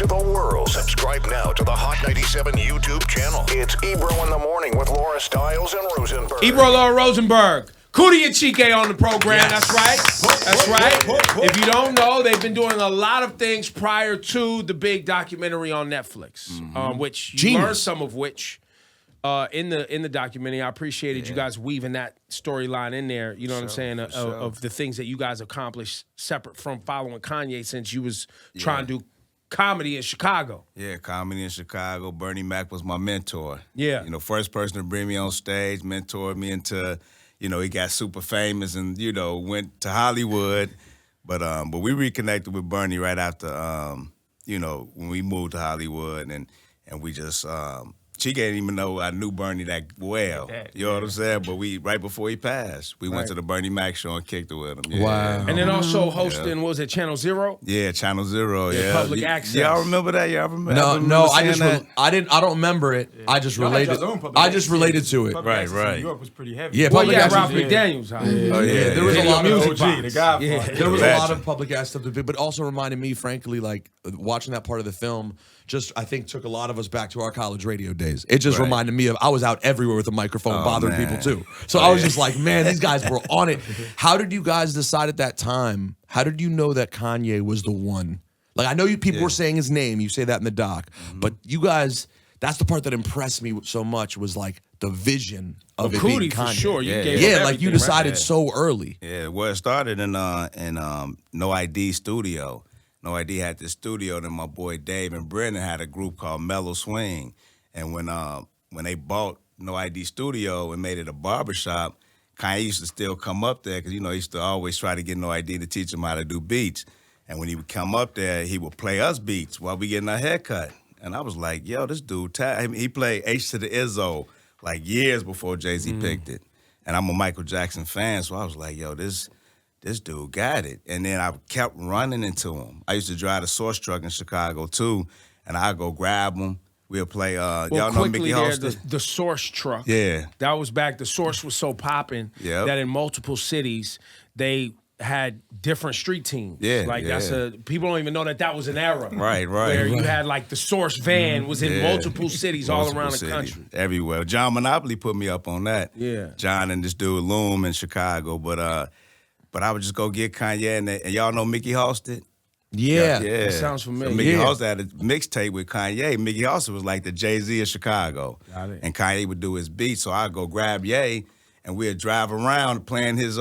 to the world. Subscribe now to the Hot 97 YouTube channel. It's Ebro in the Morning with Laura Stiles and Rosenberg. Ebro, Laura Rosenberg. Coodie Chike on the program. Yes. That's right. That's right. If you don't know, they've been doing a lot of things prior to the big documentary on Netflix, which you learned some of which in the documentary. I appreciated you guys weaving that storyline in there. You know what I'm saying? Of the things that you guys accomplished separate from following Kanye, since you was trying to do comedy in Chicago. Yeah, comedy in Chicago. Bernie Mac was my mentor. Yeah. You know, first person to bring me on stage, mentored me into, you know, he got super famous and, you know, went to Hollywood. But we reconnected with Bernie right after, you know, when we moved to Hollywood and we just, she didn't even know I knew Bernie that well. You know what I'm saying? But right before he passed, we went to the Bernie Mac show and kicked it with him. Yeah. Wow. And then also hosting, what was it, Channel Zero? Yeah, Channel Zero, Public access. Y'all remember that? Y'all remember? No, I don't remember it. I just related. I just related to it. Right. New York was pretty heavy. Yeah, Well, public yeah, access. Ralph McDaniels. There was a lot of music OG, the Godfather. There was a lot of public ass stuff to do, but also reminded me, frankly, like watching that part of the film, just I think took a lot of us back to our college radio days. It just reminded me of I was out everywhere with a microphone bothering people too. So I was just like, man, these guys were on it. How did you guys decide at that time? How did you know that Kanye was the one? Like I know you people were saying his name. You say that in the doc, but you guys. That's the part that impressed me so much was like the vision of it being Coodie Kanye. for sure. You gave Yeah, up like you everything, decided right? so early. Yeah, well, it started in No ID Studio. No ID had this studio, then my boy Dave and Brendan had a group called Mellow Swing. And when they bought No ID Studio and made it a barbershop, Kanye used to still come up there because, you know, he used to always try to get No ID to teach him how to do beats. And when he would come up there, he would play us beats while we getting our haircut. And I was like, yo, this dude, he played H to the Izzo like years before Jay-Z picked it. And I'm a Michael Jackson fan, so I was like, yo, this dude got it. And then I kept running into him. I used to drive the Source truck in Chicago too, and I'd go grab him. We'll play, y'all know Mickey Halston? The Source truck. Yeah. That was back, the Source was so popping that in multiple cities, they had different street teams. Yeah, like people don't even know that was an era. Right. Where you had like the Source van was in multiple cities all around the country. Everywhere. John Monopoly put me up on that. Yeah. John and this dude Loom in Chicago. But I would just go get Kanye and y'all know Mickey Halston? Yeah. That sounds familiar. So Mickey Halston had a mixtape with Kanye. Mickey Halston was like the Jay-Z of Chicago. Got it. And Kanye would do his beats, so I'd go grab Ye and we'd drive around playing his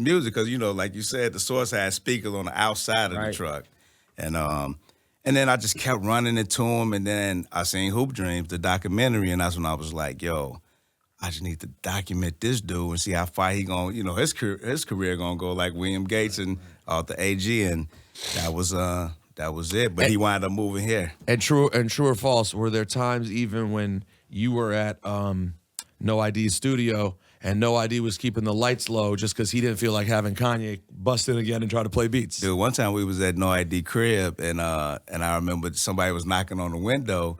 music because, you know, like you said, the Source had speakers on the outside of the truck. And then I just kept running into him, and then I seen Hoop Dreams, the documentary, and that's when I was like, yo, I just need to document this dude and see how far he gonna, you know, his career gonna go like William Gates and the AG, and that was it. But he wound up moving here. And true or false, were there times even when you were at No ID Studio and No ID was keeping the lights low just because he didn't feel like having Kanye bust in again and try to play beats? Dude, one time we was at No ID crib, and I remember somebody was knocking on the window,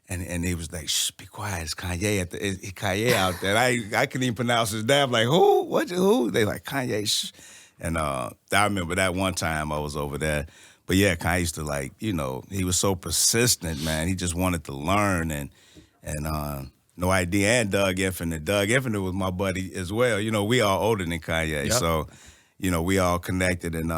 and he was like, "Shh, be quiet. It's Kanye Kanye out there." I couldn't even pronounce his name. Like, who? Who? They like Kanye. Shh. And I remember that one time I was over there. But yeah, Kanye used to, like, you know, he was so persistent, man. He just wanted to learn, and No ID and Doug Infinite. Doug Infinite was my buddy as well. You know, we all older than Kanye, so, you know, we all connected. And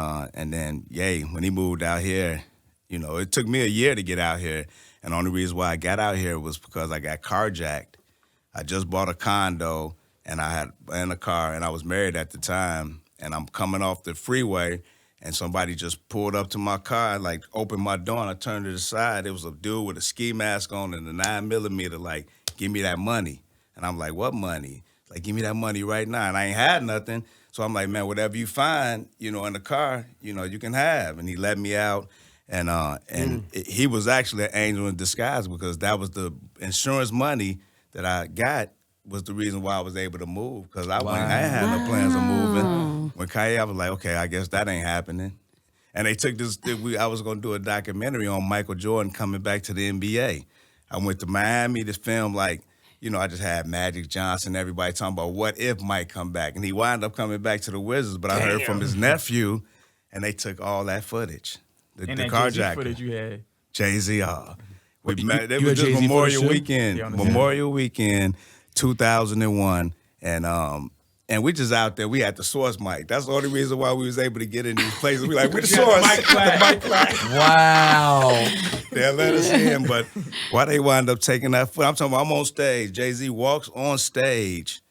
then, when he moved out here, you know, it took me a year to get out here. And the only reason why I got out here was because I got carjacked. I just bought a condo, and I had in a car, and I was married at the time. And I'm coming off the freeway, and somebody just pulled up to my car, like opened my door, and I turned to the side. It was a dude with a ski mask on and a 9mm, like, give me that money. And I'm like, what money? Like, give me that money right now. And I ain't had nothing. So I'm like, man, whatever you find, you know, in the car, you know, you can have. And he let me out. And he was actually an angel in disguise because that was the insurance money that I got was the reason why I was able to move because I ain't had no plans of moving. When Kanye, I was like, okay, I guess that ain't happening. And they took this, I was going to do a documentary on Michael Jordan coming back to the NBA. I went to Miami to film, like, you know, I just had Magic Johnson, everybody talking about what if Mike come back. And he wound up coming back to the Wizards, but I heard from his nephew, and they took all that footage. The and that carjacking footage you had. Jay-Z. We met. It you was had just Jay-Z for the Memorial shoot? Weekend. Yeah, on the Memorial Weekend, 2001, and we just out there. We had the source mic. That's the only reason why we was able to get in these places. We like, we the source. Mic flag. Wow. They let us in, but why they wind up taking that foot? I'm talking about I'm on stage. Jay-Z walks on stage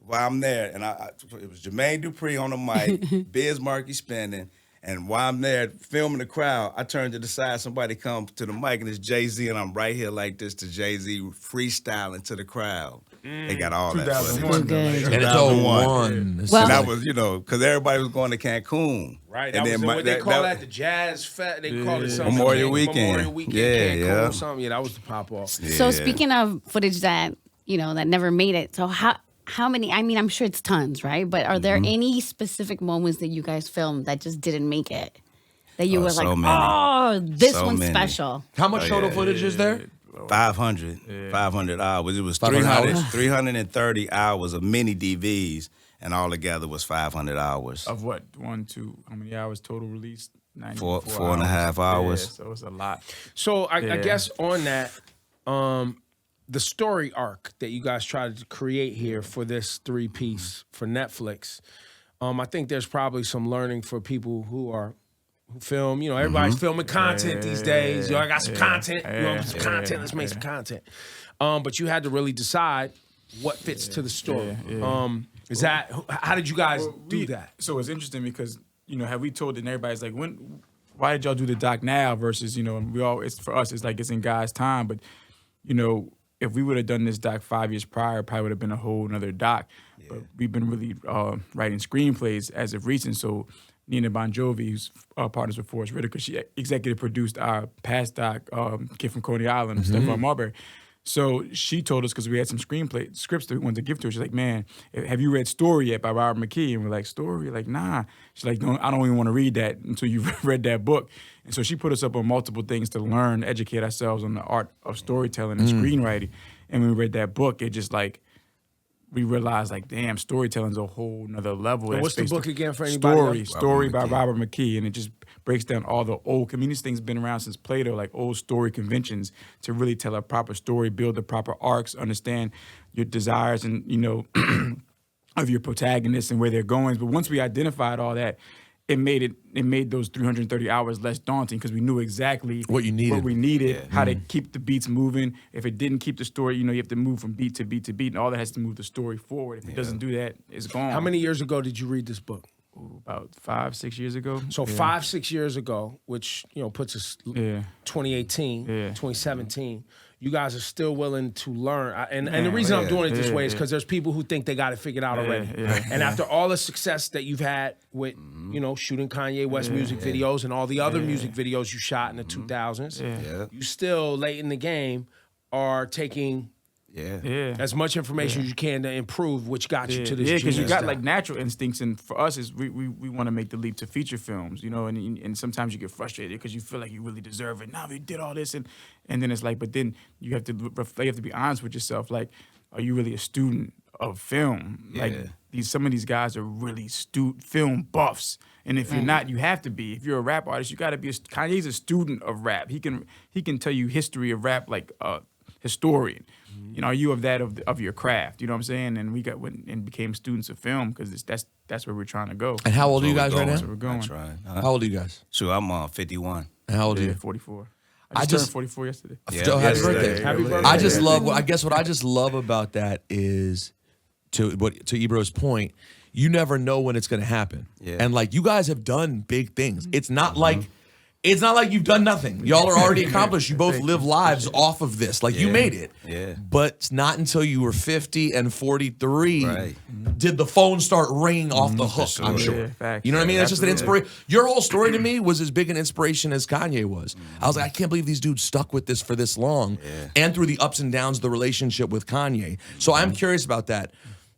while I'm there, and it was Jermaine Dupri on the mic, Biz Markie spinning, and while I'm there filming the crowd, I turn to the side, somebody comes to the mic, and it's Jay-Z, and I'm right here like this to Jay-Z freestyling to the crowd. They got all that footage. 2001. Good. And it's 01. Well- And that was, because everybody was going to Cancun. Right, And that was then what they call that, the Jazz Fest. They call it something. Memorial Weekend. Memorial Weekend, Yeah, Cancun yeah. or something. Yeah, that was the pop-off. So Yeah. speaking of footage that, that never made it, so how many, I mean, I'm sure it's tons, right? But are there any specific moments that you guys filmed that just didn't make it? That you were so like, many. oh, this So one's many. special. How much total footage is there? 500 hours. It was 500 hours? 330 hours of mini DVs, and all together was 500 hours. Of what? 1, 2, how many hours total released? 94 Four and a half hours. Yeah, so it's a lot. So I Yeah. guess on that, the story arc that you guys tried to create here for this 3-piece for Netflix, I think there's probably some learning for people who film. Everybody's filming content these days. I got some content. Some content. Let's make some content. But you had to really decide what fits to the story. How did you guys do that? So it's interesting because, have we told it and everybody's like, why did y'all do the doc now versus, and for us, it's like it's in God's time. But, if we would have done this doc 5 years prior, it probably would have been a whole nother doc. Yeah. But we've been really writing screenplays as of recent. So Nina Bon Jovi, who's partners with Forrest Whitaker, she executive produced our past doc, Kid from Coney Island, Stephon Marbury. So she told us, because we had some scripts that we wanted to give to her. She's like, man, have you read Story yet by Robert McKee? And we're like, Story? Like, nah. She's like, no, I don't even want to read that until you've read that book. And so she put us up on multiple things to learn, educate ourselves on the art of storytelling and screenwriting. And when we read that book, it just like, we realized like, damn, storytelling's a whole nother level. And what's the book again for anybody else? Story by Robert McKee. And it just breaks down all the old, these things been around since Plato, like old story conventions to really tell a proper story, build the proper arcs, understand your desires and, of your protagonists and where they're going. But once we identified all that, it made those 330 hours less daunting because we knew exactly What you needed. what we needed, how to keep the beats moving. If it didn't keep the story, you have to move from beat to beat to beat, and all that has to move the story forward. If it doesn't do that, it's gone. How many years ago did you read this book? About 5-6 years ago. So 5-6 years ago, which puts us 2018, 2017. You guys are still willing to learn, and the reason I'm doing it this way is because there's people who think they got it figured out already. And after all the success that you've had with shooting Kanye West music videos and all the other music videos you shot in the 2000s, you still late in the game are taking as much information as you can to improve, which got you to this. Because you genius got style. like natural instincts, and for us is we want to make the leap to feature films, and sometimes you get frustrated because you feel like you really deserve it. Now we did all this, and then it's like, but then you have to be honest with yourself. Like, are you really a student of film? Like some of these guys are really film buffs, and if you're not, you have to be. If you're a rap artist, you got to be. Kanye's a student of rap. He can tell you history of rap like a historian. Are you of that of your craft? You know what I'm saying? And we went and became students of film because that's where we're trying to go. And how old are you guys right That's now? where we're going. That's right. How old are you guys? So I'm 51. And how old are you? 44. I I just- turned 44 yesterday. Happy birthday. Happy birthday. I just love. I guess what I just love about that is, to Ebro's point, you never know when it's going to happen. Yeah. And like you guys have done big things. It's not like you've done nothing. Y'all are already accomplished. You both live lives off of this. Like you made it. Yeah. But it's not until you were 50 and 43 Right. did the phone start ringing off the hook. sure. I'm sure. Yeah, facts. You know what I mean? That's just an Absolutely. inspiration. Your whole story to me was as big an inspiration as Kanye was. I was like, I can't believe these dudes stuck with this for this long, and through the ups and downs of the relationship with Kanye. So I'm curious about that.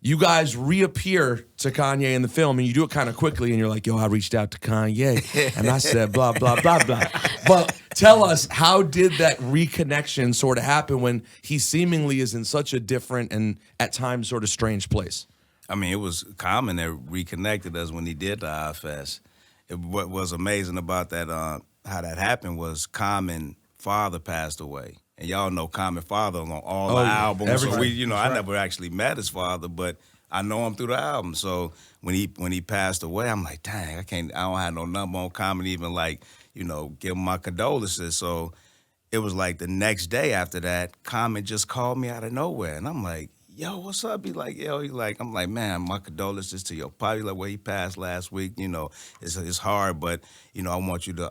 You guys reappear to Kanye in the film, and you do it kind of quickly, and you're like, yo, I reached out to Kanye, and I said blah, blah, blah, blah. But tell us, how did that reconnection sort of happen when he seemingly is in such a different and at times sort of strange place? I mean, it was Common that reconnected us when he did the iFest. What was amazing about that, how that happened was Common father passed away. And y'all know Common father on all the albums. So I never actually met his father, but I know him through the album. So when he passed away, I'm like, dang, I don't have no number on Common, even like, give him my condolences. So it was like the next day after that, Common just called me out of nowhere. And I'm like, yo, what's up? He's like, I'm like, man, my condolences to your pops. He's like, well, he passed last week. It's hard, but, I want you to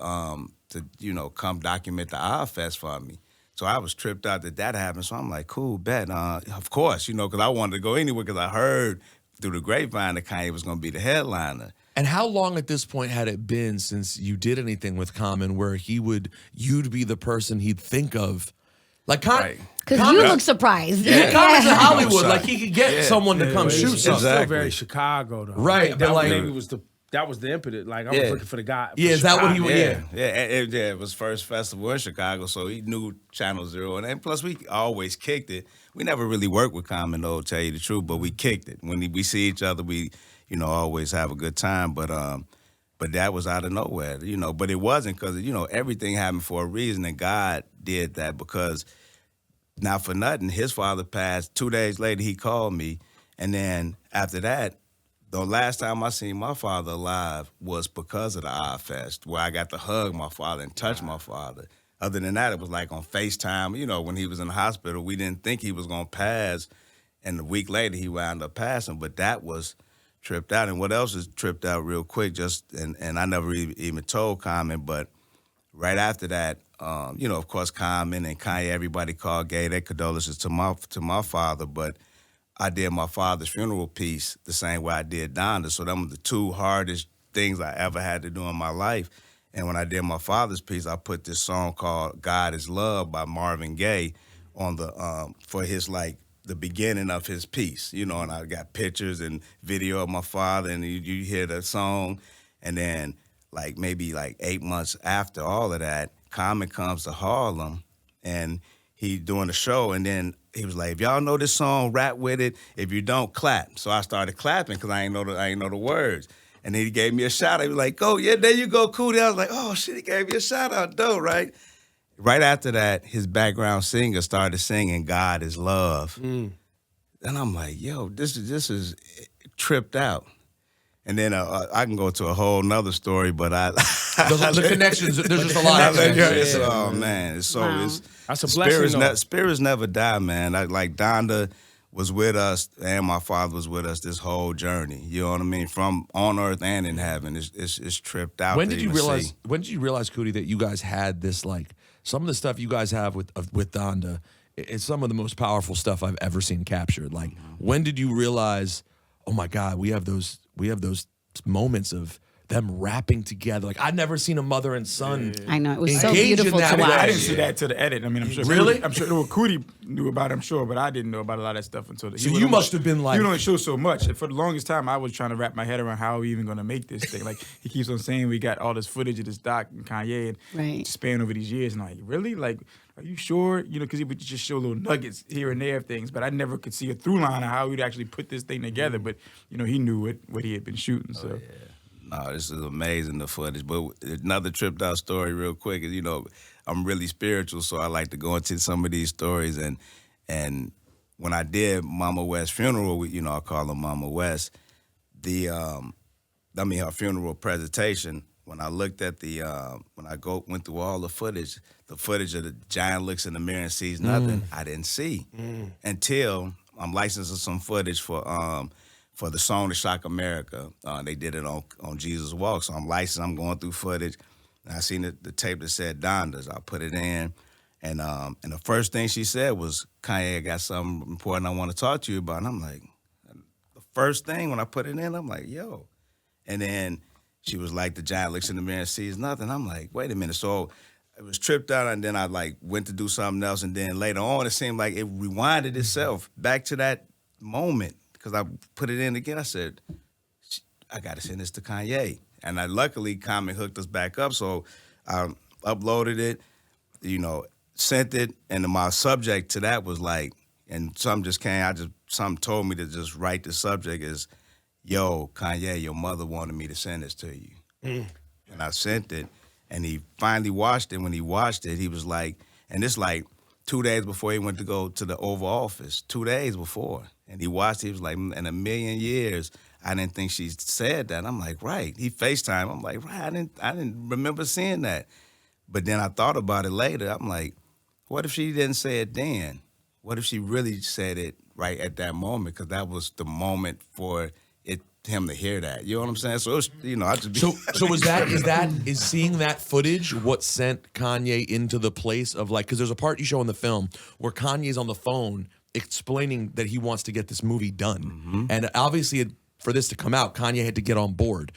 come document the Odd Fest for me. So I was tripped out that happened. So I'm like, cool, bet. Of course, because I wanted to go anywhere because I heard through the grapevine that Kanye was going to be the headliner. And how long at this point had it been since you did anything with Common where you'd be the person he'd think of? Like, because you look surprised. Yeah, Common's in Hollywood. Like, he could get someone to come shoot something. It's still very Chicago, though. Right. That maybe that was the impetus. Like, I was looking for the guy. Yeah, is that what he was? It was first festival in Chicago, so he knew Channel Zero. And plus, we always kicked it. We never really worked with Common, though, to tell you the truth, but we kicked it. When we see each other, we, always have a good time. But that was out of nowhere, But it wasn't because, everything happened for a reason, and God did that because, not for nothing, his father passed. 2 days later, he called me. And then after that, the last time I seen my father alive was because of the Odd Fest, where I got to hug my father and touch my father. Other than that, it was like on FaceTime. When he was in the hospital, we didn't think he was going to pass. And a week later, he wound up passing. But that was tripped out. And what else is tripped out real quick, and I never even told Common, but right after that, of course, Common and Kanye, everybody gave their condolences to my father, but I did my father's funeral piece the same way I did Donda. So them were the two hardest things I ever had to do in my life. And when I did my father's piece, I put this song called God Is Love by Marvin Gaye on the for his the beginning of his piece, and I got pictures and video of my father, and you hear the song, and then maybe 8 months after all of that, Common comes to Harlem, and he doing the show, and then he was like, if y'all know this song, rap with it. If you don't, clap. So I started clapping because I ain't know the words. And then he gave me a shout out. He was like, oh, yeah, there you go, Coodie. I was like, oh, shit, he gave me a shout out, dope, right? Right after that, his background singer started singing God Is Love. And I'm like, yo, this is tripped out. And then I can go to a whole nother story, but the connections, there's just a lot of connections. Oh, man. It's that's a blessing, spirits never die, man. Like Donda was with us and my father was with us this whole journey. You know what I mean? From on earth and in heaven. It's tripped out. When did you realize, Coodie, that you guys had this, some of the stuff you guys have with Donda, it's some of the most powerful stuff I've ever seen captured. When did you realize, oh my God, we have those moments of them rapping together? I'd never seen a mother and son. I know, it was so engage in beautiful that to way. watch. I didn't see that till the edit. I mean, I'm sure. Really? I'm sure Coodie knew about it, I'm sure, but I didn't know about a lot of that stuff until. So you must have been like. You don't show so much. And for the longest time, I was trying to wrap my head around how are we even going to make this thing. He keeps on saying we got all this footage of this doc and Kanye and span over these years. And I'm like, really? Are you sure? Because he would just show little nuggets here and there of things, but I never could see a through line of how we'd actually put this thing together. But he knew what he had been shooting. So. Yeah. No, this is amazing, the footage. But another tripped out story real quick is, I'm really spiritual, so I like to go into some of these stories. And when I did Mama West's funeral, I call her Mama West, her funeral presentation, when I looked at went through all the footage of the giant looks in the mirror and sees nothing, I didn't see until I'm licensing some footage for the song to Shock America. They did it on Jesus Walk, so I'm licensed. I'm going through footage, and I seen the tape that said Donda's. I put it in, and the first thing she said was, Kanye, I got something important I want to talk to you about. And I'm like, the first thing when I put it in, I'm like, yo. And then she was like, the giant looks in the mirror and sees nothing. I'm like, wait a minute. So it was tripped out, and then I went to do something else, and then later on it seemed like it rewinded itself back to that moment. Because I put it in again, I said, I got to send this to Kanye. And luckily, Common hooked us back up, so I uploaded it, sent it, and my subject to that was and something told me to just write the subject is, yo, Kanye, your mother wanted me to send this to you. And I sent it, And he finally watched it. When he watched it, he was like, and this like 2 days before he went to go to the Oval Office, 2 days before. And he watched it, he was like, in a million years, I didn't think she said that. I'm like, right. He FaceTime. I'm like, right, I didn't remember seeing that. But then I thought about it later. I'm like, what if she didn't say it then? What if she really said it right at that moment? Because that was the moment for him to hear that. You know what I'm saying? So, it was, I just be... So is seeing that footage what sent Kanye into the place of like, because there's a part you show in the film where Kanye's on the phone explaining that he wants to get this movie done. And obviously for this to come out, Kanye had to get on board.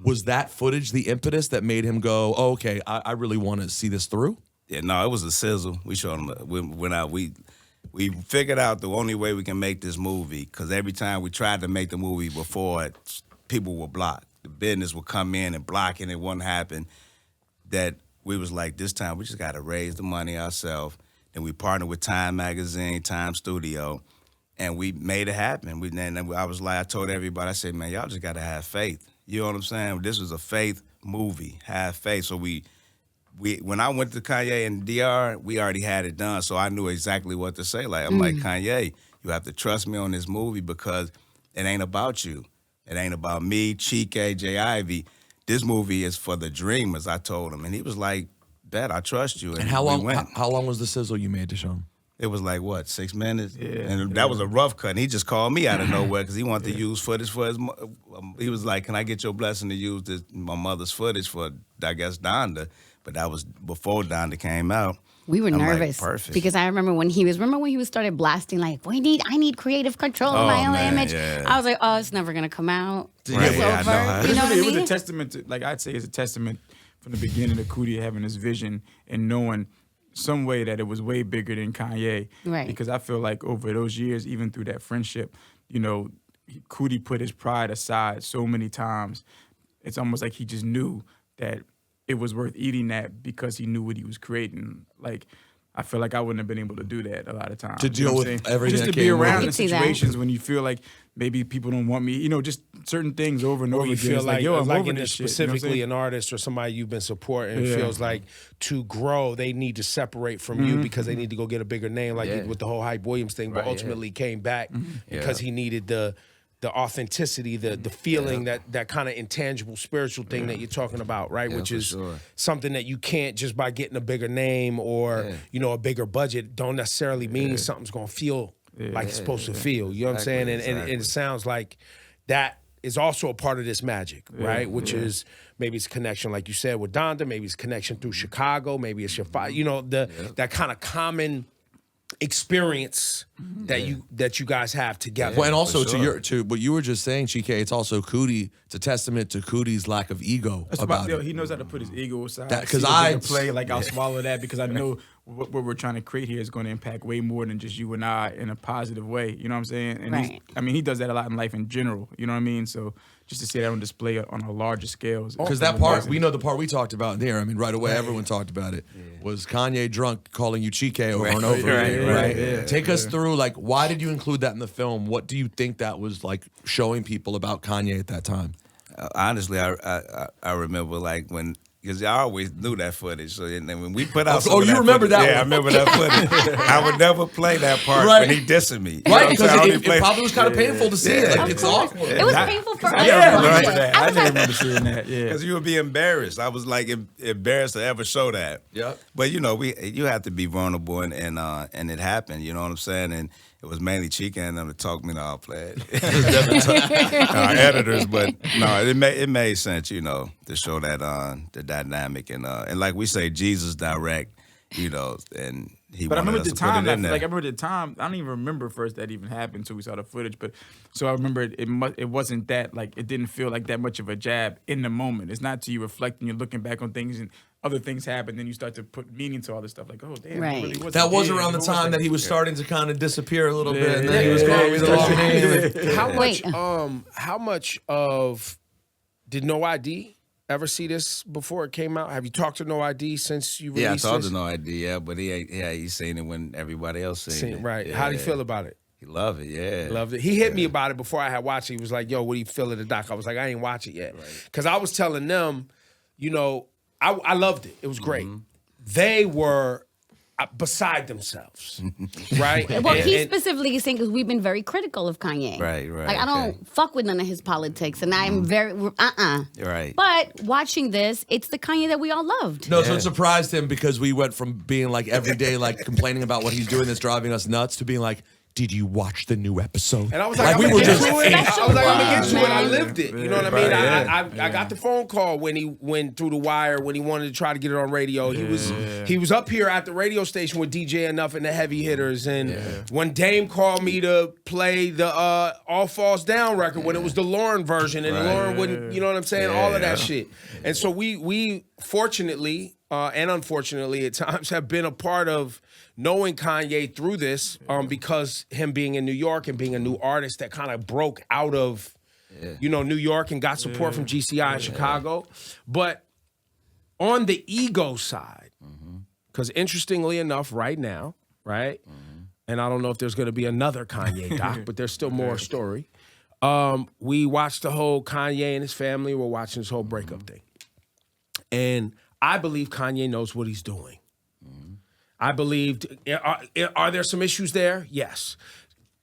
Was that footage the impetus that made him go, oh, okay, I really want to see this through? Yeah, no, it was a sizzle. We showed him, we figured out the only way we can make this movie, because every time we tried to make the movie before, people would block. The business would come in and block it, and it wouldn't happen. That we was like, this time we just got to raise the money ourselves. And we partnered with Time Magazine, Time Studio, and we made it happen. I told everybody, I said, man, y'all just got to have faith. You know what I'm saying? This was a faith movie. Have faith. So when I went to Kanye and DR, we already had it done, so I knew exactly what to say. Like, I'm like, Kanye, you have to trust me on this movie because it ain't about you. It ain't about me, Chike, J. Ivy. This movie is for the dreamers, I told him. And he was like, bet, I trust you. And how long was the sizzle you made to show him? It was like, what, 6 minutes? Yeah. And that was a rough cut. And he just called me out of nowhere because he wanted to use footage for his he was like, can I get your blessing to use my mother's footage for, I guess, Donda? But that was before Donda came out. We were nervous perfect. because I remember when he started blasting like, I need creative control of my own image. Yeah. I was like, oh, it's never gonna come out. Right, It's yeah, I over. know how- You know what I It was mean? a testament to, like I'd say, it's a testament from the beginning of Coodie having this vision and knowing some way that it was way bigger than Kanye. Right. Because I feel like over those years, even through that friendship, Coodie put his pride aside so many times. It's almost like he just knew that it was worth eating that because he knew what he was creating. Like, I feel like I wouldn't have been able to do that a lot of times. To deal with everything just to that be came with around it. I the could see that. situations when you feel like maybe people don't want me, just certain things over and over Or you again. feel It's like, yo, I'm like over in this shit. You know what I'm specifically saying? an artist or somebody you've been supporting, it Yeah. feels like to grow, they need to separate from you because they need to go get a bigger name, like with the whole Hype Williams thing, but ultimately came back because he needed the authenticity, the feeling, that kind of intangible spiritual thing that you're talking about, right? Yeah, Which for is sure. something that you can't just by getting a bigger name or a bigger budget don't necessarily mean something's gonna feel like it's supposed to feel. You know what I'm saying? And it sounds like that is also a part of this magic, right? Which is maybe it's connection, like you said, with Donda, maybe it's connection through Chicago, maybe it's your that kind of common experience that you guys have together. Well, and also sure. to what you were just saying, Chike, it's also Coodie. It's a testament to Coodie's lack of ego That's about it. he knows how to put his ego aside. That- 'cause See the I- bigger play, like I'll swallow that because I know what we're trying to create here is going to impact way more than just you and I in a positive way. You know what I'm saying? And Right. he does that a lot in life in general. You know what I mean? So just to see that on display on a larger scale. Because that part, we know the part we talked about there. I mean, right away, everyone talked about it. Was Kanye drunk calling you Chike over and over again, right? Yeah. Take us through, like, why did you include that in the film? What do you think that was, like, showing people about Kanye at that time? Honestly, I remember like when, because I always knew that footage. So and then when we put out, Oh, you remember that Yeah, I one. remember that footage. I would never play that part Right. when he dissing me. You know what Right, I'm because saying? I only it play- probably was kind of painful to see. Yeah. Like, it's awful. It was painful for us. I to remember watch right. it. that. I didn't remember seeing that. Yeah. Because you would be embarrassed. I was like embarrassed to ever show that. Yep. But you have to be vulnerable and it happened. You know what I'm saying? And it was mainly Chike and them to talk me to all play. It was definitely our editors, but no, it made sense, to show that the dynamic and like we say, Jesus direct, and he. But I remember wanted the us to put time. it in there. I remember the time. I don't even remember first that even happened until we saw the footage. But so I remember it wasn't that like it didn't feel like that much of a jab in the moment. It's not till you reflect and you're looking back on things and other things happen, then you start to put meaning to all this stuff. Like, oh damn, Right. it really wasn't That was big. around the It was time like- that he was starting to kind of disappear a little bit, and Yeah, then he was going yeah. How much of did No ID ever see this before it came out? Have you talked to No ID since you Yeah, I released told this? you no idea, but he's seen it when everybody else seen it. Right. Yeah. How do you feel about it? He loved it, yeah. Loved it. He hit me about it before I had watched it. He was like, yo, what do you feel of the doc? I was like, I ain't watch it yet. Because I was telling them, I loved it. It was great. They were beside themselves, right? Well, he specifically is saying because we've been very critical of Kanye. Right. Like, I don't fuck with none of his politics, and I'm very Right. But watching this, it's the Kanye that we all loved. No, so it surprised him because we went from being like every day, like complaining about what he's doing that's driving us nuts to being like, did you watch the new episode? And I was like, we I'm were gonna just get to it. I was like, I'm gonna get to it. I Man. lived it. You know what I mean? I got the phone call when he went through the wire when he wanted to try to get it on radio. He was up here at the radio station with DJ Enough and the Heavy Hitters. And when Dame called me to play the All Falls Down record when it was the Lauren version and Lauren wouldn't, you know what I'm saying? All of that shit. And so we fortunately and unfortunately at times have been a part of knowing Kanye through this because him being in New York and being a new artist that kind of broke out of, New York and got support from GCI in Chicago. But on the ego side, because interestingly enough, right now, right, and I don't know if there's going to be another Kanye doc, but there's still more story. We watched the whole Kanye and his family. We're watching this whole breakup thing. And I believe Kanye knows what he's doing. I believed, are there some issues there? Yes.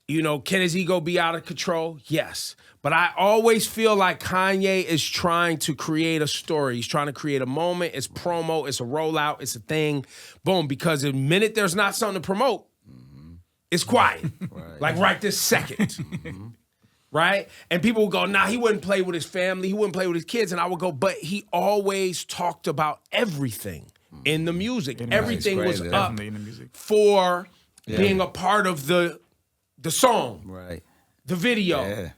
Can his ego be out of control? Yes. But I always feel like Kanye is trying to create a story. He's trying to create a moment. It's promo. It's a rollout. It's a thing. Boom. Because the minute there's not something to promote, it's quiet. Like right this second. Right? And people would go, nah, he wouldn't play with his family. He wouldn't play with his kids. And I would go, but he always talked about everything in the music. Everything was up in the music. for being a part of the song, Right. the video. Yeah.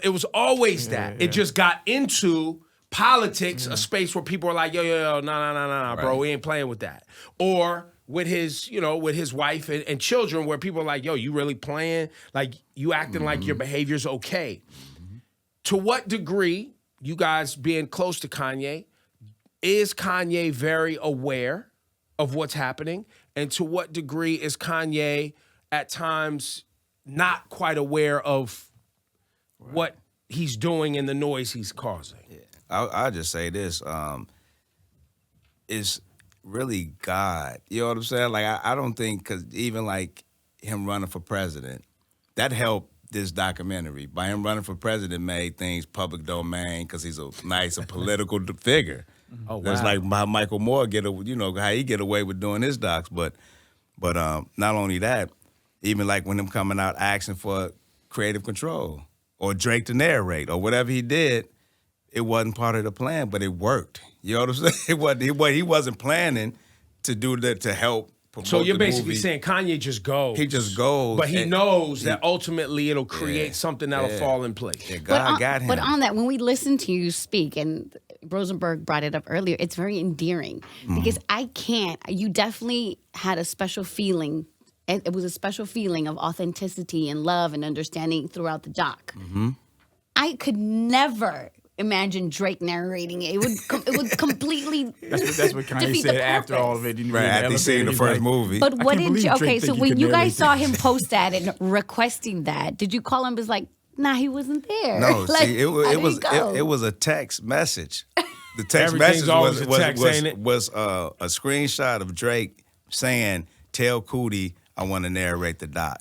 It was always that. It just got into politics, a space where people are like, yo, nah, bro, we ain't playing with that. Or with his, with his wife and children, where people are like, yo, you really playing? Like, you acting like your behavior's okay. To what degree, you guys being close to Kanye, is Kanye very aware of what's happening? And to what degree is Kanye at times not quite aware of what he's doing and the noise he's causing? I'll just say this. It's really God. You know what I'm saying? Like, I don't think, because even like him running for president, that helped this documentary. By him running for president made things public domain because he's a political figure. Oh, wow. That's like how Michael Moore how he get away with doing his docs. But not only that, even like when him coming out asking for creative control or Drake to narrate or whatever he did, it wasn't part of the plan, but it worked. You know what I'm saying? He wasn't planning to do that to help promote So you're the basically movie. saying Kanye just goes. He just goes. But he and- knows that ultimately it'll create something that'll fall in place. Yeah, God got him. But on that, when we listen to you speak, and Rosenberg brought it up earlier, it's very endearing because you definitely had a special feeling. It was a special feeling of authenticity and love and understanding throughout the doc. I could never imagine Drake narrating it. It would completely That's what Kanye defeat said the after purpose. all of it. Right, after he seen the first movie. But what can't did you? believe Okay, Drake so think he when could you guys narrate saw this. him post that and requesting that, did you call him? Was like, nah, he wasn't there. No, Like, see, how did he go? it was a text message. The text Everything's message always a text, ain't it? was a screenshot of Drake saying, "Tell Coodie I want to narrate the doc."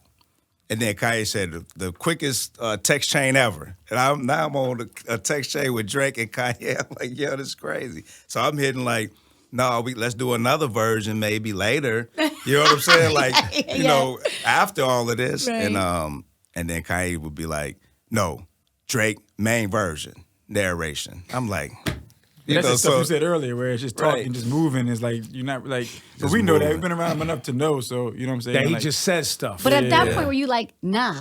And then Kanye said, the quickest text chain ever. And I'm on a text chain with Drake and Kanye. I'm like, yo, this is crazy. So I'm hitting like, no, let's do another version maybe later. You know what I'm saying? Like, you know, after all of this. Right. And then Kanye would be like, no, Drake, main version, narration. I'm like, That's the stuff you said earlier, where it's just talking, Right. just moving. It's like you're not like. So Just we know that moving. we've been around him enough to know. So you know what I'm saying? That he Like, just says stuff. But at that point, were you like, nah?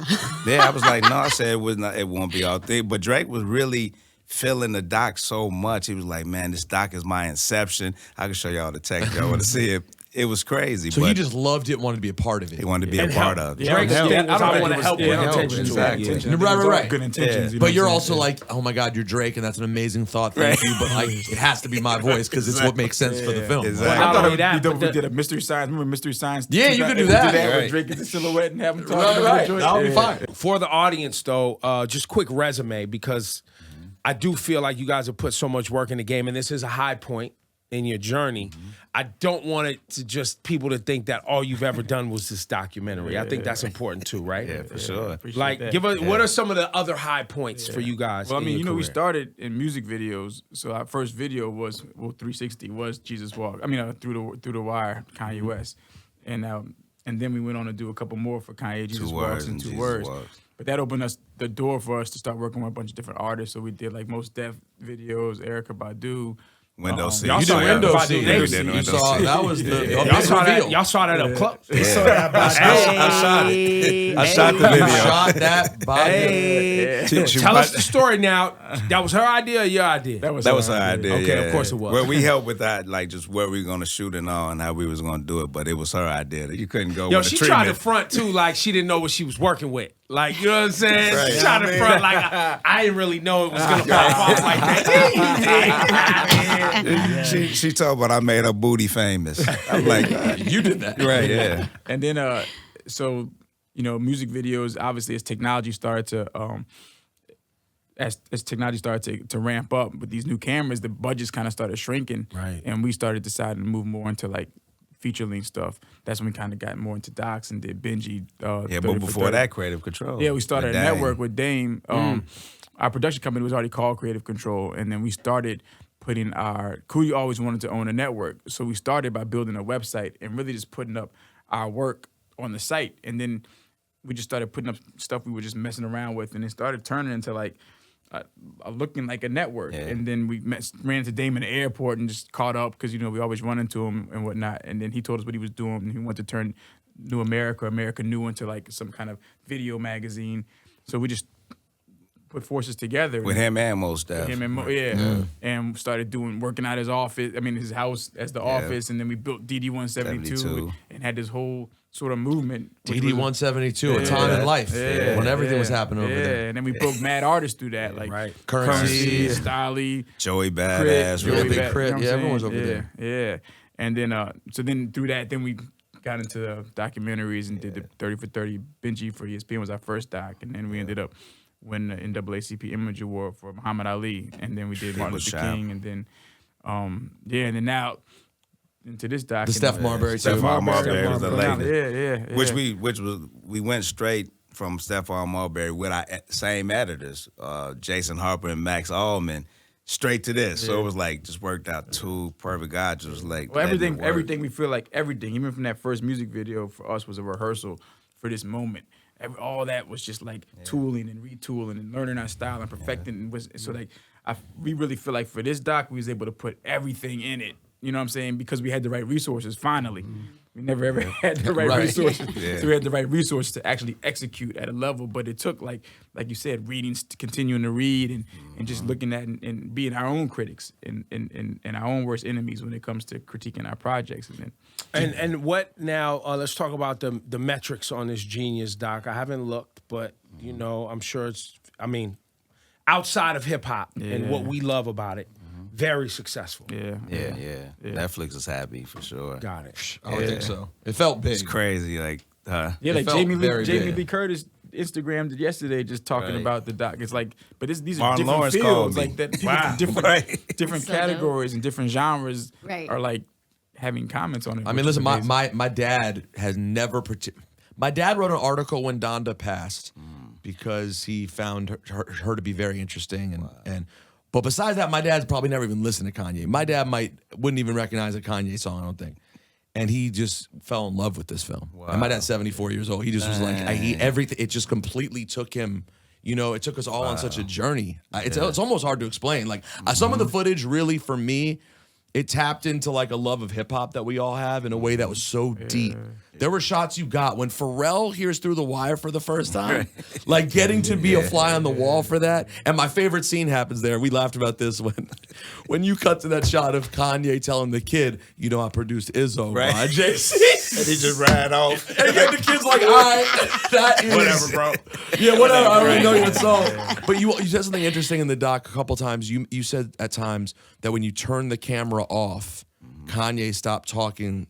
Yeah, I was like, no, I said it won't be all thing. But Drake was really feeling the doc so much. He was like, man, this doc is my inception. I can show y'all the text. Y'all want to see it. It was crazy. So but he just loved it, wanted to be a part of it. he wanted to be And a part help. of it. Yeah, Drake's help. thing was, I I don't want to think help it with was- yeah, intentions. exactly. Yeah. Intentions. Right, It was all right. Good intentions. You know But what you're I'm also saying? like, oh my God, you're Drake, and that's an amazing thought. Thank you. But like, it has to be my voice because it's what makes sense for the film. Exactly. I Not thought only we that, but did a mystery science. Remember mystery science? Yeah, you could do We that. Did Right. with Drake as a silhouette and have him talking Right, about right. the joint. That'll be Yeah. fine. For the audience, though, just quick resume, because I do feel like you guys have put so much work in the game, and this is a high point in your journey. I don't want it to just people to think that all you've ever done was this documentary. I think that's important too, right? Yeah, for sure. Like, give us what are some of the other high points for you guys? Well, I mean, in your we career? started in music videos. So our first video was 360 was Jesus Walk. I mean, through the wire, Kanye West, and then we went on to do a couple more for Kanye, Jesus Walks and Two Words. But that opened us the door for us to start working with a bunch of different artists. So we did like Mos Def videos, Erykah Badu. Window seat. Y'all You saw did that window Badu seat. Davis. You saw that was the Y'all saw that. Y'all saw that up close. I shot it. I shot the video. Shot that body. Hey. Tell us the story now. That was her idea or your idea? That was her idea. Okay, yeah. of course it was. Well, we helped with that, like just where we were gonna shoot and all, and how we was gonna do it. But it was her idea. You couldn't go. Yo, with she the tried to treatment. front too, like she didn't know what she was working with. Like, you know what I'm saying? Right. She tried to front like I didn't really know it was gonna pop off like that. Yeah, you did. She told me I made her booty famous. I'm like, You did that. right, yeah. And then, so, music videos, obviously, as technology started to, to ramp up with these new cameras, the budgets kind of started shrinking. Right. And we started deciding to move more into like feature-length stuff. That's when we kind of got more into docs and did Benji. Yeah, 30 but for before 30. that, Creative Control. Yeah, we started a With network Dame. with Dame. Our production company was already called Creative Control, and then we started putting Coodie always wanted to own a network, so we started by building a website and really just putting up our work on the site, and then we just started putting up stuff we were just messing around with, and it started turning into like looking like a network. Yeah. And then we ran into Dame in the airport and just caught up because we always run into him and whatnot. And then he told us what he was doing, and he wanted to turn New America New into like some kind of video magazine. So we just put forces together With him and Mos Def. him and and started working out his office. I mean, his house as the office, and then we built DD 172 72. and had this whole sort of movement. which DD was- 172, a time in life when everything was happening over there. and then we broke mad artists through that, like Right. Currency. Styley, Joey Crit, Badass. Joey really. Big Bat- Crit. you know what Yeah, I'm everyone was saying? over there. Yeah. And then so then through that, then we got into the documentaries and did the 30 for 30 Benji for ESPN was our first doc, and then we ended up winning the NAACP Image Award for Muhammad Ali, and then we did Martin was Luther sharp. King, and then and then now into this doc. The Steph Marbury Steph too. Marbury was the Yeah, latest. yeah. Which we went straight from Stephon Marbury with our same editors, Jason Harper and Max Allman, straight to this. So it was like just worked out two perfect guys. Just like Well, letting it work. everything we feel like everything, even from that first music video for us was a rehearsal for this moment. All that was just like tooling and retooling and learning our style and perfecting. And so like we really feel like for this doc we was able to put everything in it. You know what I'm saying? Because we had the right resources. Finally, we never ever had the right Right. resources. So we had the right resources to actually execute at a level. But it took like you said, continuing to read and just looking at and being our own critics and our own worst enemies when it comes to critiquing our projects. And then And what now? Let's talk about the metrics on this Jeen-Yuhs doc. I haven't looked, but I'm sure it's. I mean, outside of hip hop and what we love about it, very successful. yeah. Netflix is happy for sure. Got it. I would think so. It felt big. It's crazy, like Yeah, It like felt Jamie very Lee big. Curtis Instagrammed it yesterday, just talking Right. about the doc. It's like, but these are Martin different Lawrence fields, called me. like that. Wow. different Right. different So dope. categories and different genres Right. are like having comments on it. I which mean, is listen, amazing. my dad has never. My dad wrote an article when Donda passed because he found her to be very interesting, but besides that, my dad's probably never even listened to Kanye. My dad wouldn't even recognize a Kanye song, I don't think. And he just fell in love with this film. And my dad's 74 years old. He just was like, everything. It just completely took him. It took us all on such a journey. It's almost hard to explain. Like some of the footage, really, for me, it tapped into like a love of hip hop that we all have in a way that was so deep. There were shots you got when Pharrell hears Through the Wire for the first time, like getting to be a fly on the wall for that. And my favorite scene happens there. We laughed about this when you cut to that shot of Kanye telling the kid, I produced Izzo by Right. JC. And he just ran off. And yet the kid's like, all right, that is Whatever, bro. Yeah, whatever. I don't even know your song. But you said something interesting in the doc a couple times. You said at times that when you turn the camera off, Kanye stopped talking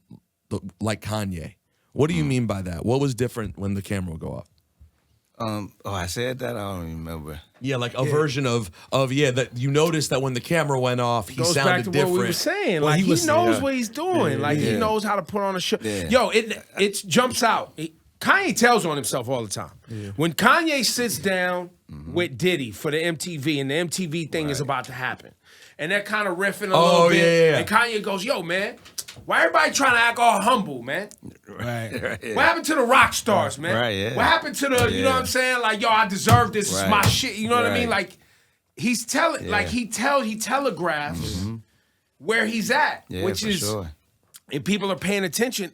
like Kanye. What do you mean by that? What was different when the camera would go off? I said that? I don't even remember. Yeah, like a version of that you noticed that when the camera went off, he Goes sounded back to different. what we were saying. Well, Like, he knows was- what he's doing. Like, he knows how to put on a show. Yeah. Yo, it jumps out. Kanye tells on himself all the time. When Kanye sits down with Diddy for the MTV, and the MTV thing is about to happen, and they're kind of riffing a little bit, yeah. and Kanye goes, yo, man, why everybody trying to act all humble, man? Right. What happened to the rock stars, man? Right, yeah. What happened to the, you know what I'm saying? Like, yo, I deserve this. It's my Right. shit. You know what I mean? Right. Like, he's telling, like, he telegraphs where he's at, Yeah, which for is, sure. if people are paying attention,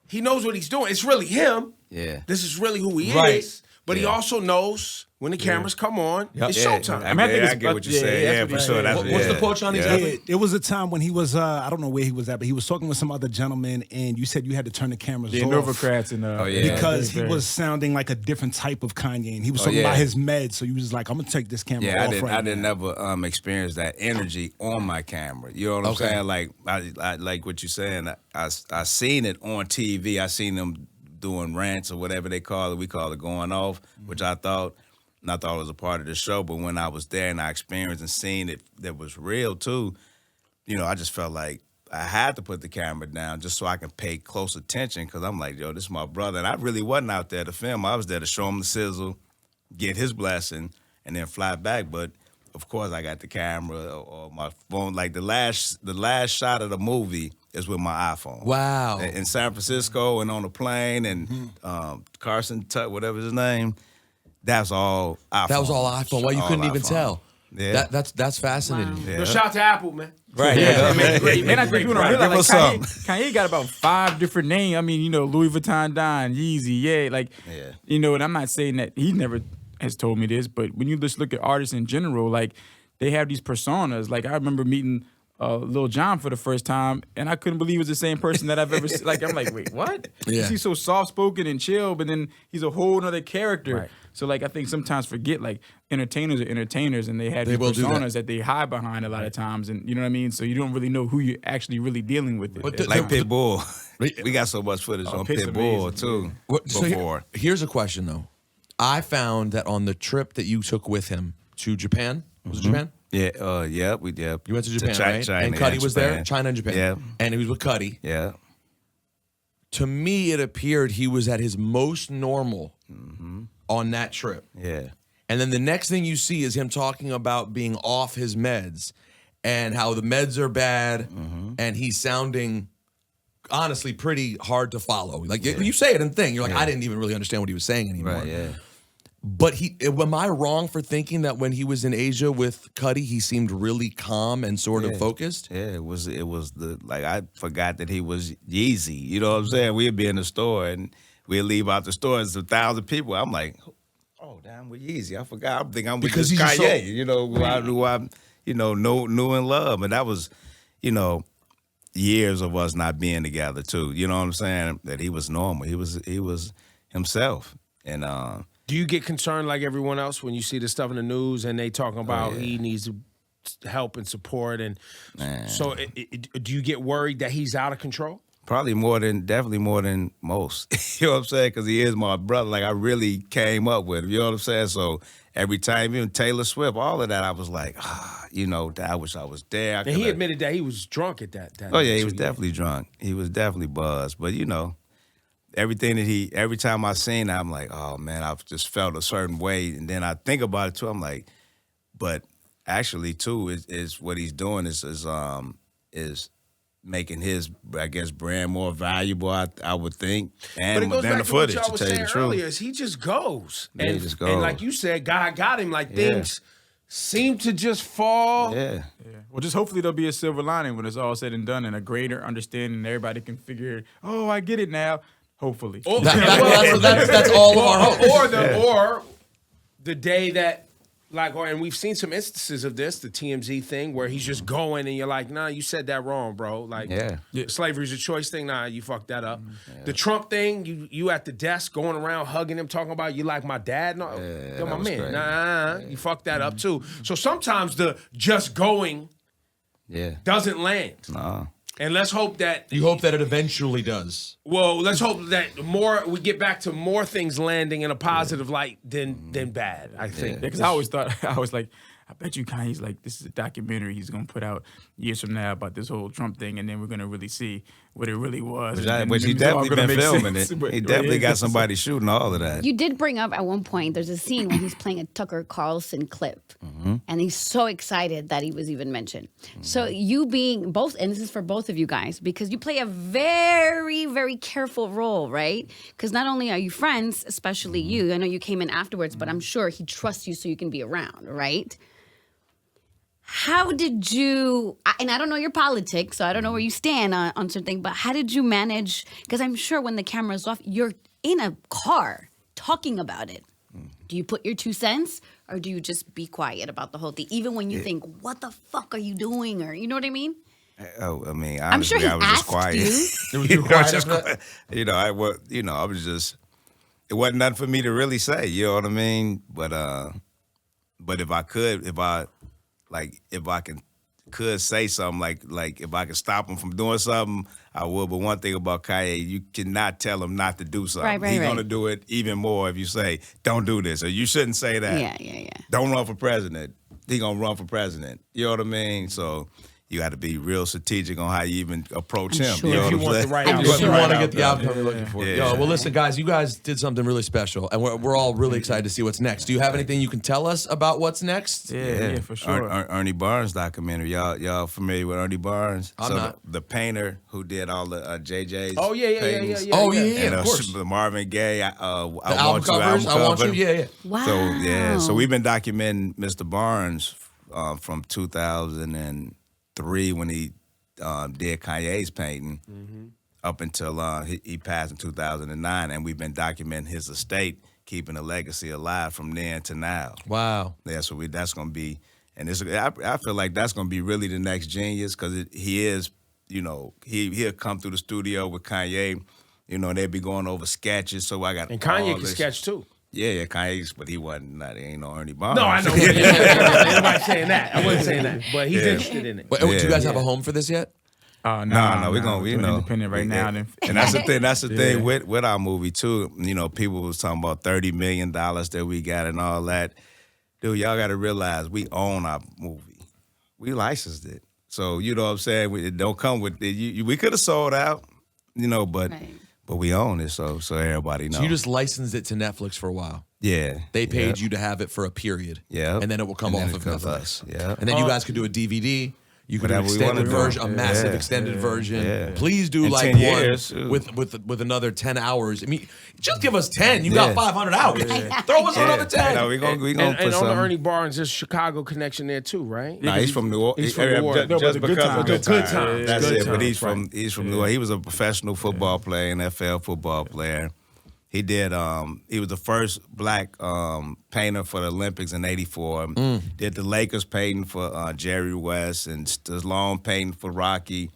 he knows what he's doing. It's really him. Yeah. This is really who he Right. is. But he also knows when the cameras come on, it's Yeah, showtime. I mean, I get what you're saying. that's Yeah, what for he sure. said. That's What's the quote on exactly? It was a time when he was, I don't know where he was at, but he was talking with some other gentleman, and you said you had to turn the cameras The off. Novocrats and Because he was sounding like a different type of Kanye, and he was talking about his meds, so he was like, I'm going to take this camera Yeah, off I didn't ever experience that energy on my camera. You know what I'm saying? Like, I like what you're saying. I seen it on TV. I seen them doing rants or whatever they call it. We call it going off, which I thought it was a part of the show. But when I was there and I experienced and seen it, that was real too. You know, I just felt like I had to put the camera down just so I can pay close attention, because I'm like, yo, this is my brother. And I really wasn't out there to film. I was there to show him the sizzle, get his blessing, and then fly back. But of course, I got the camera or my phone. Like the last shot of the movie is with my iPhone. Wow. In San Francisco and on the plane, and Carson Tutt, whatever his name, that's all iPhone. That was all iPhone. Well, you All couldn't even iPhone. tell. Yeah. That's fascinating. Yeah. Yo, shout out to Apple, man. Right. Yeah, Yeah. and I think people don't Give realize, us like, some. Kanye got about 5 different names. I mean, you know, Louis Vuitton Don, Yeezy, you know, and I'm not saying that he never has told me this, but when you just look at artists in general, like, they have these personas. Like, I remember meeting Lil Jon for the first time, and I couldn't believe it was the same person that I've ever seen. Like, I'm like, wait, what? Yeah. He's so soft-spoken and chill, but then he's a whole other character. Right. So, like, I think sometimes forget, like, entertainers are entertainers, and they have They these will do that. personas that they hide behind a lot of times, and you know what I mean? So you don't really know who you're actually really dealing with. But It. Like Pitbull. We got so much footage on Pit's Pitbull, amazing. too, So before. here's a question, though. I found that on the trip that you took with him to Japan, was it Japan? Yeah, You went to Japan, right? China and Cuddy was there, Japan. China and Japan. Yeah. And he was with Cuddy. Yeah. To me, it appeared he was at his most normal on that trip. Yeah. And then the next thing you see is him talking about being off his meds and how the meds are bad, and he's sounding honestly pretty hard to follow. Like you say it and thing, you're like, I didn't even really understand what he was saying anymore. Right, yeah. But am I wrong for thinking that when he was in Asia with Cuddy, he seemed really calm and sort of focused? Yeah, it was the, like, I forgot that he was Yeezy. You know what I'm saying? We'd be in the store and we'd leave out the store and it's 1,000 people. I'm like, oh, damn, we're Yeezy. I forgot. I'm thinking I'm with Because this he's just Kanye, so- you know, who I knew and love. And that was, you know, years of us not being together too. You know what I'm saying? That he was normal. He was himself. And Do you get concerned like everyone else when you see the stuff in the news and they talking about he needs help and support? And so do you get worried that he's out of control? Probably definitely more than most. You know what I'm saying? Because he is my brother. Like, I really came up with him. You know what I'm saying? So every time, even Taylor Swift, all of that, I was like, you know, I wish I was there. And he admitted that he was drunk at that. Oh, yeah, he was definitely drunk. He was definitely buzzed. But, you know, every time I seen it, I'm like, oh, man, I've just felt a certain way. And then I think about it, too. I'm like, but actually, too, is what he's doing is making his, I guess, brand more valuable, I would think. And But it goes then back the to what footage, y'all to was tell you saying the truth. earlier, is he just goes. Yeah, he and, just and goes. like you said, God got him. Like things seem to just fall. Yeah. Well, just hopefully there'll be a silver lining when it's all said and done and a greater understanding and everybody can figure, oh, I get it now. Hopefully. Or, That's all of our hope. or the day that, like, and we've seen some instances of this, the TMZ thing, where he's just going and you're like, nah, you said that wrong, bro. Like, slavery's a choice thing. Nah, you fucked that up. The Trump thing, you at the desk going around hugging him, talking about you like my dad. No, you're my was man. crazy. Nah, you fucked that up too. So sometimes the just going Yeah. doesn't land. No. And let's hope that You hope that it eventually does. Well, let's hope that we get back to more things landing in a positive light than bad. I think Because I always thought I bet you Kanye's like, this is a documentary he's gonna put out years from now about this whole Trump thing, and then we're gonna really see what it really was. Which he definitely been filming it. He definitely got somebody shooting all of that. You did bring up at one point, there's a scene when he's playing a Tucker Carlson clip, and he's so excited that he was even mentioned. So you being both, and this is for both of you guys, because you play a very, very careful role, right? Because not only are you friends, especially you, I know you came in afterwards, but I'm sure he trusts you so you can be around, right? How did you, and I don't know your politics, so I don't know where you stand on certain things, but how did you manage, because I'm sure when the camera's off, you're in a car talking about it. Do you put your 2 cents, or do you just be quiet about the whole thing, even when you think, what the fuck are you doing, or you know what I mean? Oh, I mean, I'm sure honestly, he I was just asked quiet. you. I was just, it wasn't nothing for me to really say, you know what I mean? But if I could, if I could say something, like if I could stop him from doing something, I would. But one thing about Kanye, you cannot tell him not to do something. Right, He's right. gonna do it even more if you say, don't do this, or you shouldn't say that. Yeah. Don't run for president. He gonna run for president. You know what I mean? So you got to be real strategic on how you even approach him. sure. You know If you what want I'm the right saying? outcome. If you Right want to out get the there. outcome you're looking for. Yeah. Yo, well, listen, guys, you guys did something really special, and we're all really excited to see what's next. Do you have anything you can tell us about what's next? Yeah, for sure. Ernie Barnes documentary. Y'all familiar with Ernie Barnes? I'm not. The painter who did all the JJ's. Oh yeah. paintings. Oh, yeah, And of course. the Marvin Gaye. I The Want album You. covers, I Want You, cover. yeah. Wow. So we've been documenting Mr. Barnes from 2003 when he did Kanye's painting up until he passed in 2009, and we've been documenting his estate, keeping a legacy alive from then to now. Wow. Yeah, so that's gonna be, and I feel like that's gonna be really the next Jeen-Yuhs, because he is, he'll come through the studio with Kanye, and they'll be going over sketches. So I got And Kanye all can this- sketch too. Yeah, Kanye's, but he ain't no Ernie Barnes. No, I know. Ain't nobody saying that. I wasn't saying that, but he's interested in it. Wait, do you Yeah. guys have a home for this yet? No, we're gonna, doing independent right now. And that's the thing. That's the thing with our movie too. People was talking about $30 million that we got and all that. Dude, y'all got to realize we own our movie. We licensed it, so you know what I'm saying. It don't come with it. We could have sold out, but Right. but we own it, so everybody knows. So you just licensed it to Netflix for a while. yeah. They paid yeah. you to have it for a period. Yeah. And then it will come And then off it of comes Netflix. us. Yeah. And then you guys could do a DVD. You could do an Whatever we wanna extended do. version, a massive Yeah. extended version. Yeah. Please do In like 10 one years. with another 10 hours. I mean, just give us 10. You Yeah. got 500 hours. Throw us another 10. No, we gonna put And on some. the Ernie Barnes, there's Chicago connection there too, right? Nah, he's from New Orleans. He's from New Orleans. No, but Just the good because times. of The good times. That's Good it. But he's times, from New Orleans. He was a professional football player, NFL football player. He did. He was the first black painter for the Olympics in '84. Did the Lakers painting for Jerry West and Stallone painting for Rocky.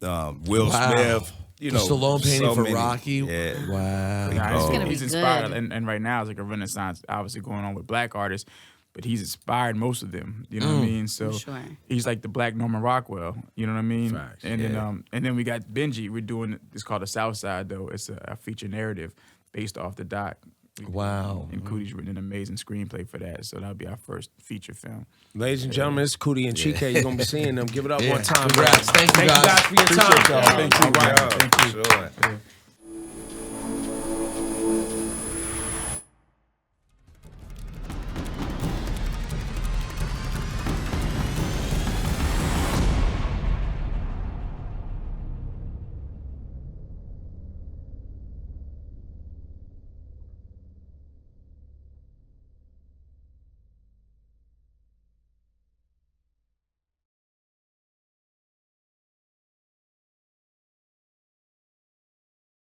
Will Wow. Smith. Stallone painting so for many. Rocky. Yeah. Wow. Nah, It's gonna he's be inspired, good. and right now it's like a renaissance, obviously going on with black artists, but he's inspired most of them. You know what I mean? So sure. he's like the black Norman Rockwell. You know what I mean? Facts. And then we got Benji. We're doing it's called The South Side though. It's a feature narrative based off the doc. Wow. And Coodie's written an amazing screenplay for that, so that'll be our first feature film. Ladies and gentlemen, it's Coodie and Chike. You're gonna be seeing them. Give it up Yeah. one time. Congrats. Thank you, Thank you guys. guys for your time. Thank you. Thank you. Sure.